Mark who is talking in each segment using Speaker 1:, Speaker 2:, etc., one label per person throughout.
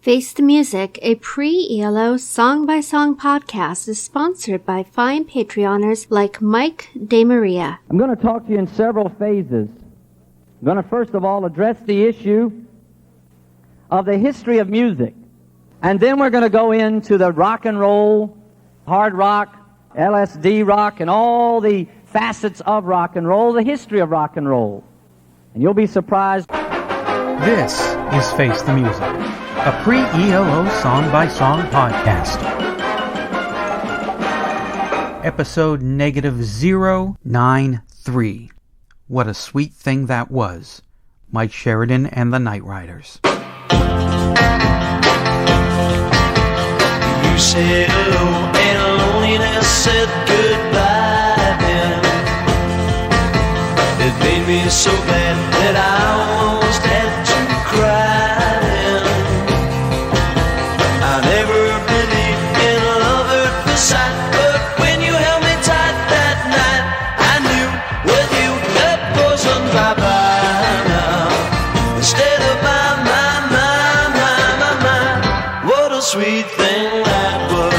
Speaker 1: Face the Music, a pre-ELO song-by-song podcast, is sponsored by fine Patreoners like Mike DeMaria.
Speaker 2: I'm going to talk to you in several phases. I'm going to first of all address the issue of the history of music. And then we're going to go into the rock and roll, hard rock, LSD rock, and all the facets of rock and roll, the history of rock and roll. And you'll be surprised.
Speaker 3: This is Face the Music, a pre-ELO song-by-song podcast. Episode -093. What a Sweet Thing That Was. Mike Sheridan and the Nightriders.
Speaker 4: You said hello and loneliness said goodbye then. It made me so bad that I almost had to cry then. I never believed in love at first sight, but when you held me tight that night, I knew with you that wasn't bye-bye now. Instead of my, what a sweet thing that was.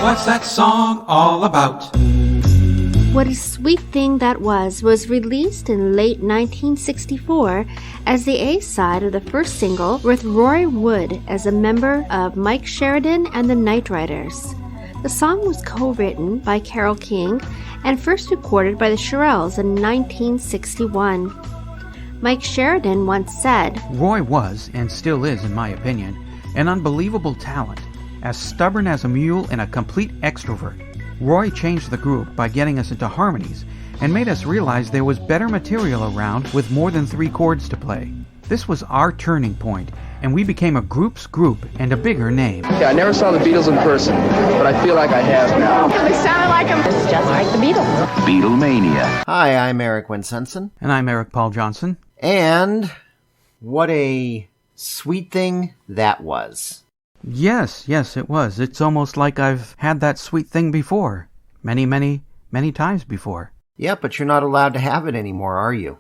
Speaker 3: What's that song all about?
Speaker 1: What a Sweet Thing That Was released in late 1964 as the A-side of the first single with Roy Wood as a member of Mike Sheridan and the Nightriders. The song was co-written by Carole King and first recorded by the Shirelles in 1961. Mike Sheridan once said,
Speaker 3: Roy was, and still is in my opinion, an unbelievable talent, as stubborn as a mule and a complete extrovert. Roy changed the group by getting us into harmonies and made us realize there was better material around with more than 3 chords to play. This was our turning point, and we became a group's group and a bigger name.
Speaker 5: Yeah, I never saw the Beatles in person, but I feel like I have now.
Speaker 6: They sounded like them. It's just like the Beatles.
Speaker 7: Beatlemania. Hi, I'm Eric Winsenson.
Speaker 3: And I'm Eric Paul Johnson.
Speaker 7: And what a sweet thing that was.
Speaker 3: Yes, it was. It's almost like I've had that sweet thing before. Many times before.
Speaker 7: Yeah, but you're not allowed to have it anymore, are you?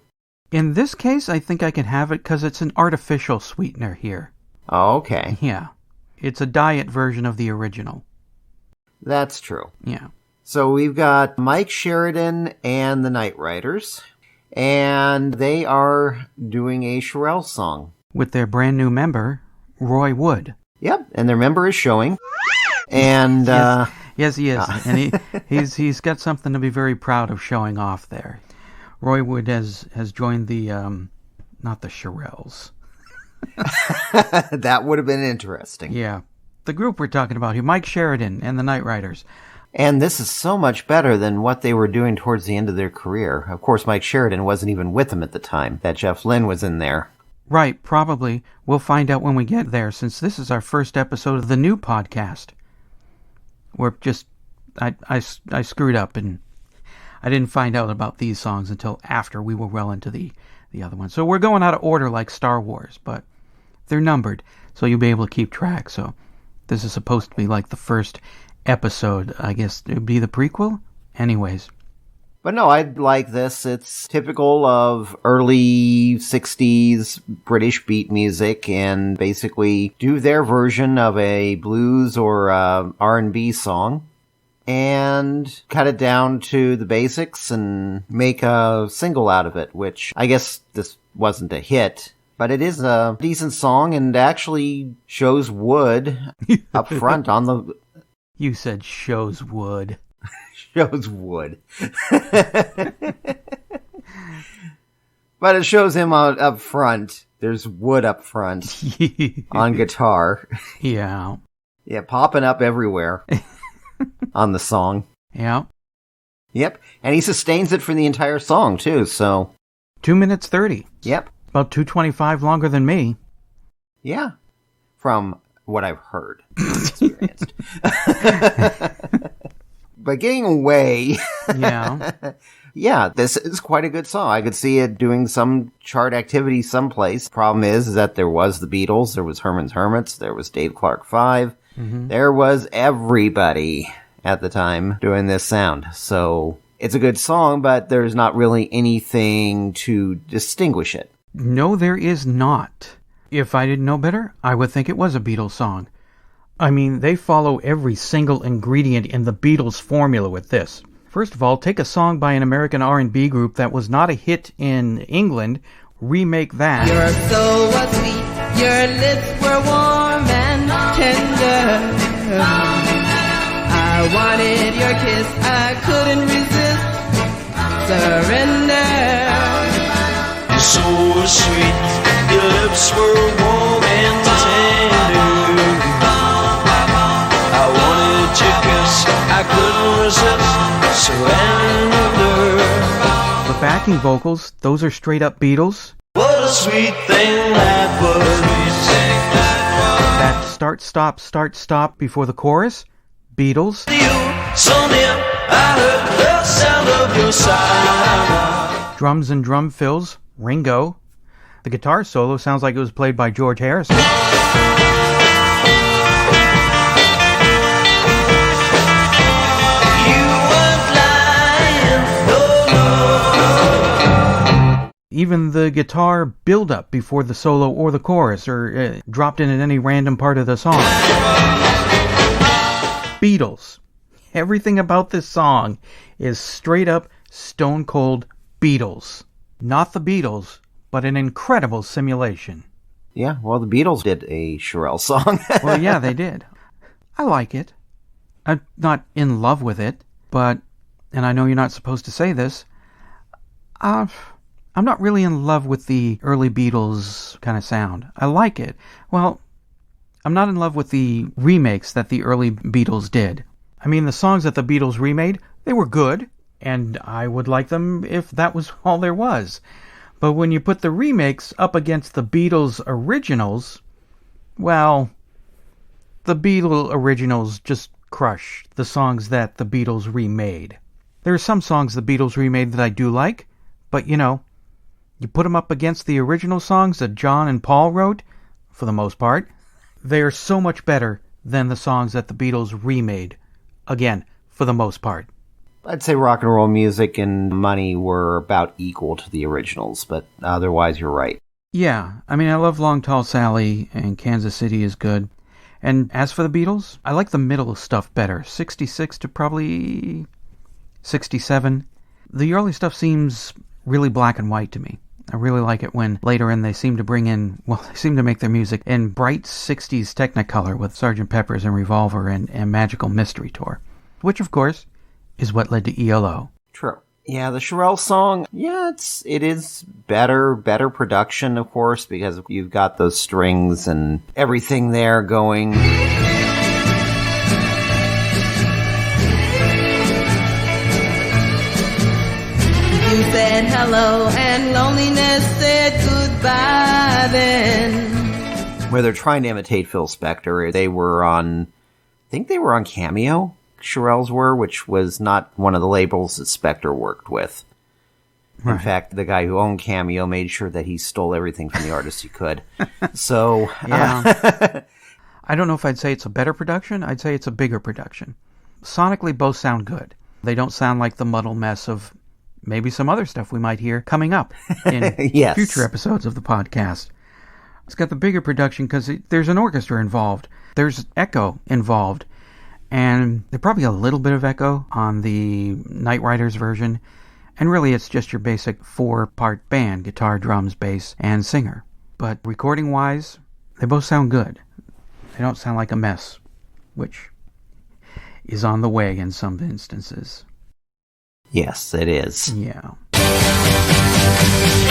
Speaker 3: In this case, I think I can have it because it's an artificial sweetener here.
Speaker 7: Oh, okay.
Speaker 3: Yeah. It's a diet version of the original.
Speaker 7: That's true.
Speaker 3: Yeah.
Speaker 7: So we've got Mike Sheridan and the Nightriders, and they are doing a Shirelles song.
Speaker 3: With their brand new member, Roy Wood.
Speaker 7: Yep, and their member is showing. And
Speaker 3: yes, he is. And he's got something to be very proud of showing off there. Roy Wood has joined the not the Shirelles.
Speaker 7: That would have been interesting.
Speaker 3: Yeah. The group we're talking about here, Mike Sheridan and the Nightriders.
Speaker 7: And this is so much better than what they were doing towards the end of their career. Of course, Mike Sheridan wasn't even with them at the time. That Jeff Lynne was in there.
Speaker 3: Right, probably. We'll find out when we get there, since this is our first episode of the new podcast. We're just... I screwed up, and I didn't find out about these songs until after we were well into the other one. So we're going out of order like Star Wars, but they're numbered, so you'll be able to keep track. So this is supposed to be like the first episode. I guess it would be the prequel? Anyways.
Speaker 7: But no, I like this. It's typical of early 60s British beat music and basically do their version of a blues or R&B song and cut it down to the basics and make a single out of it, which I guess this wasn't a hit, but it is a decent song and actually shows Wood up front on the...
Speaker 3: You said shows Wood.
Speaker 7: Shows Wood. But it shows him up front. There's Wood up front on guitar.
Speaker 3: Yeah.
Speaker 7: Yeah, popping up everywhere on the song.
Speaker 3: Yeah.
Speaker 7: Yep. And he sustains it for the entire song, too, so...
Speaker 3: 2 minutes 30.
Speaker 7: Yep.
Speaker 3: About 2:25 longer than me.
Speaker 7: Yeah. From what I've heard. Experienced. But getting away...
Speaker 3: Yeah.
Speaker 7: Yeah, this is quite a good song. I could see it doing some chart activity someplace. Problem is that there was the Beatles, there was Herman's Hermits, there was Dave Clark 5. Mm-hmm. There was everybody at the time doing this sound. So it's a good song, but there's not really anything to distinguish it.
Speaker 3: No, there is not. If I didn't know better, I would think it was a Beatles song. I mean, they follow every single ingredient in the Beatles formula with this. First of all, take a song by an American R&B group that was not a hit in England, remake that.
Speaker 8: Your soul was sweet, your lips were warm and tender. I wanted your kiss, I couldn't resist. Surrender.
Speaker 4: Your soul was sweet, your lips were warm and tender. I wanted your kiss, I couldn't resist. Surrender.
Speaker 3: The backing vocals, those are straight up Beatles.
Speaker 4: What a sweet thing that was.
Speaker 3: That start, stop before the chorus, Beatles.
Speaker 4: You so near, I heard the sound of your sigh.
Speaker 3: Drums and drum fills, Ringo. The guitar solo sounds like it was played by George Harrison. Even the guitar build-up before the solo or the chorus, or dropped in at any random part of the song. Beatles. Everything about this song is straight-up stone-cold Beatles. Not the Beatles, but an incredible simulation.
Speaker 7: Yeah, well, the Beatles did a Shirelle song.
Speaker 3: Well, yeah, they did. I like it. I'm not in love with it, but, and I know you're not supposed to say this, I'm not really in love with the early Beatles kind of sound. I like it. Well, I'm not in love with the remakes that the early Beatles did. I mean, the songs that the Beatles remade, they were good, and I would like them if that was all there was. But when you put the remakes up against the Beatles originals, well, the Beatles originals just crush the songs that the Beatles remade. There are some songs the Beatles remade that I do like, but you know, you put them up against the original songs that John and Paul wrote, for the most part, they are so much better than the songs that the Beatles remade. Again, for the most part.
Speaker 7: I'd say rock and roll music and money were about equal to the originals, but otherwise you're right.
Speaker 3: Yeah, I mean, I love Long Tall Sally, and Kansas City is good. And as for the Beatles, I like the middle stuff better. 66 to probably 67. The early stuff seems really black and white to me. I really like it when later in they seem to bring in, well, they seem to make their music in bright 60s Technicolor with Sgt. Pepper's and Revolver and Magical Mystery Tour. Which, of course, is what led to ELO.
Speaker 7: True. Yeah, the Shirelle song, yeah, it is better production, of course, because you've got those strings and everything there going.
Speaker 8: You said hello and loneliness said goodbye then.
Speaker 7: Where they're trying to imitate Phil Spector, they were on, I think they were on Cameo. Shirelles were, which was not one of the labels that Spector worked with. Right. In fact, the guy who owned Cameo made sure that he stole everything from the artist he could. So,
Speaker 3: yeah. I don't know if I'd say it's a better production. I'd say it's a bigger production. Sonically, both sound good. They don't sound like the muddle mess of maybe some other stuff we might hear coming up in
Speaker 7: yes.
Speaker 3: future episodes of the podcast. It's got the bigger production because there's an orchestra involved. There's echo involved. And there's probably a little bit of echo on the Nightriders version. And really it's just your basic 4-part band, guitar, drums, bass, and singer. But recording-wise, they both sound good. They don't sound like a mess, which is on the way in some instances.
Speaker 7: Yes, it is.
Speaker 3: Yeah.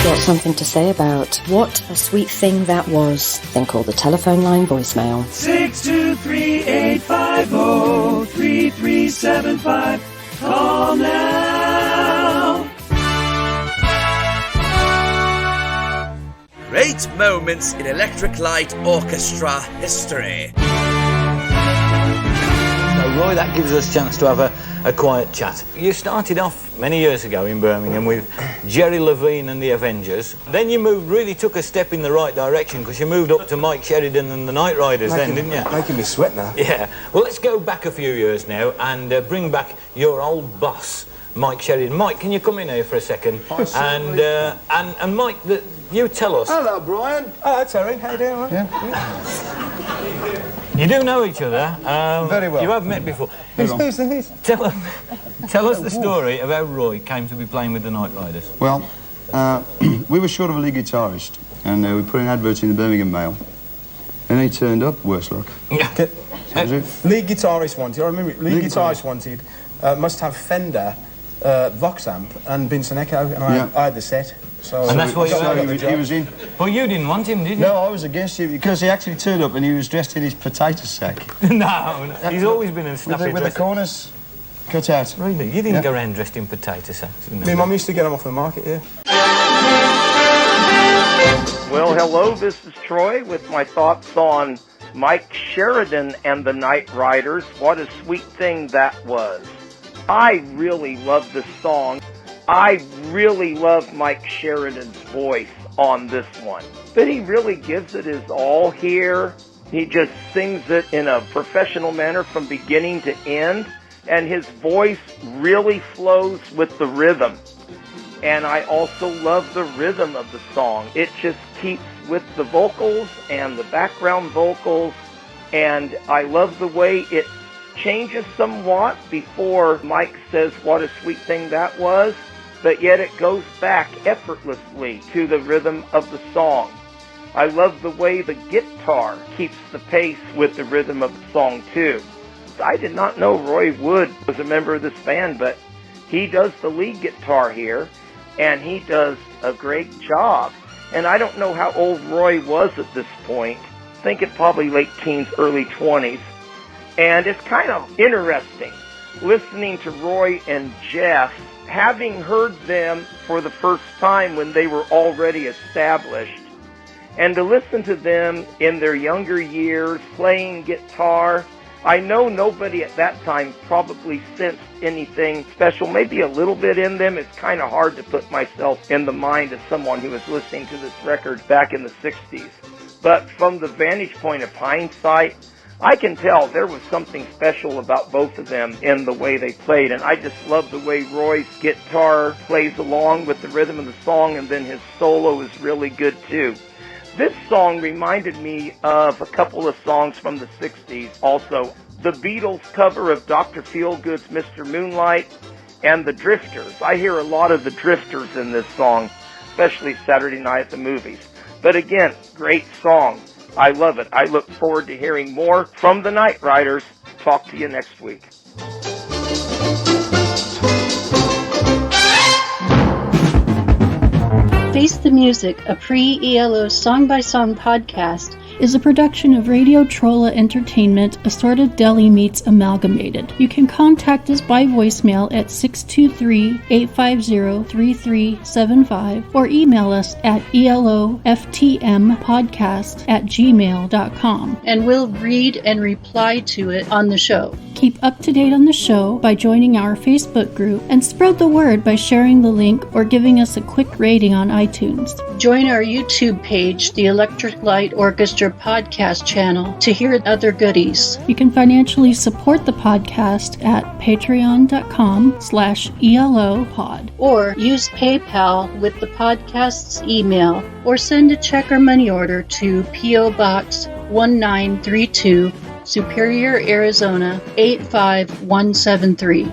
Speaker 9: Got something to say about what a sweet thing that was? Then call the telephone line voicemail.
Speaker 4: 623-850-3375. Call now.
Speaker 10: Great moments in Electric Light Orchestra history.
Speaker 11: Roy, that gives us a chance to have a quiet chat. You started off many years ago in Birmingham with Jerry Levine and the Avengers. Then you really took a step in the right direction because you moved up to Mike Sheridan and the Nightriders didn't you?
Speaker 12: Making me sweat now.
Speaker 11: Yeah. Well, let's go back a few years now and bring back your old boss, Mike Sheridan. Mike, can you come in here for a second? And Mike, you tell us.
Speaker 12: Hello, Brian.
Speaker 13: Hello, Terry. How you doing?
Speaker 12: Yeah.
Speaker 11: You do know each other.
Speaker 12: Very well.
Speaker 11: You have met before.
Speaker 13: Who's?
Speaker 11: Tell us the story of how Roy came to be playing with the Nightriders.
Speaker 12: Well, we were short of a lead guitarist, and we put an advert in the Birmingham Mail. And he turned up, worse luck.
Speaker 13: Lead guitarist wanted, I remember it, lead guitarist wanted, must have Fender, Vox amp, and Binson Echo, and I had the set. So
Speaker 11: and that's what
Speaker 12: he was in.
Speaker 11: But you didn't want him, did you?
Speaker 12: No, I was against him because he actually turned up and he was dressed in his potato sack.
Speaker 11: No, he's always been in snappy
Speaker 12: with the corners cut out.
Speaker 11: Really? You didn't go around dressed in potato sacks?
Speaker 13: My mum used to get them off the market here.
Speaker 14: Well, hello, this is Troy with my thoughts on Mike Sheridan and the Nightriders. What a sweet thing that was. I really love this song. I really love Mike Sheridan's voice on this one. But he really gives it his all here. He just sings it in a professional manner from beginning to end. And his voice really flows with the rhythm. And I also love the rhythm of the song. It just keeps with the vocals and the background vocals. And I love the way it changes somewhat before Mike says what a sweet thing that was. But yet it goes back effortlessly to the rhythm of the song. I love the way the guitar keeps the pace with the rhythm of the song too. I did not know Roy Wood was a member of this band, but he does the lead guitar here, and he does a great job. And I don't know how old Roy was at this point. I think it's probably late teens, early 20s. And it's kind of interesting listening to Roy and Jeff, having heard them for the first time when they were already established, and to listen to them in their younger years playing guitar. I know nobody at that time probably sensed anything special, maybe a little bit in them. It's kind of hard to put myself in the mind of someone who was listening to this record back in the 60s. But from the vantage point of hindsight, I can tell there was something special about both of them in the way they played, and I just love the way Roy's guitar plays along with the rhythm of the song, and then his solo is really good too. This song reminded me of a couple of songs from the 60s also. The Beatles cover of Dr. Feelgood's Mr. Moonlight and the Drifters. I hear a lot of the Drifters in this song, especially Saturday Night at the Movies. But again, great song. I love it. I look forward to hearing more from the Nightriders. Talk to you next week.
Speaker 15: Face the Music, a pre-ELO song-by-song podcast, is a production of Radio Trolla Entertainment, Assorted Deli Meats Amalgamated. You can contact us by voicemail at 623-850-3375 or email us at eloftmpodcast@gmail.com, and we'll read and reply to it on the show. Keep up to date on the show by joining our Facebook group, and spread the word by sharing the link or giving us a quick rating on iTunes. Join our YouTube page, the Electric Light Orchestra podcast channel, to hear other goodies. You can financially support the podcast at patreon.com/ELOpod, or use PayPal with the podcast's email, or send a check or money order to P.O. Box 1932, Superior, Arizona 85173.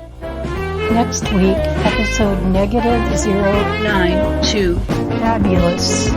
Speaker 15: Next week, episode -092, Fabulous.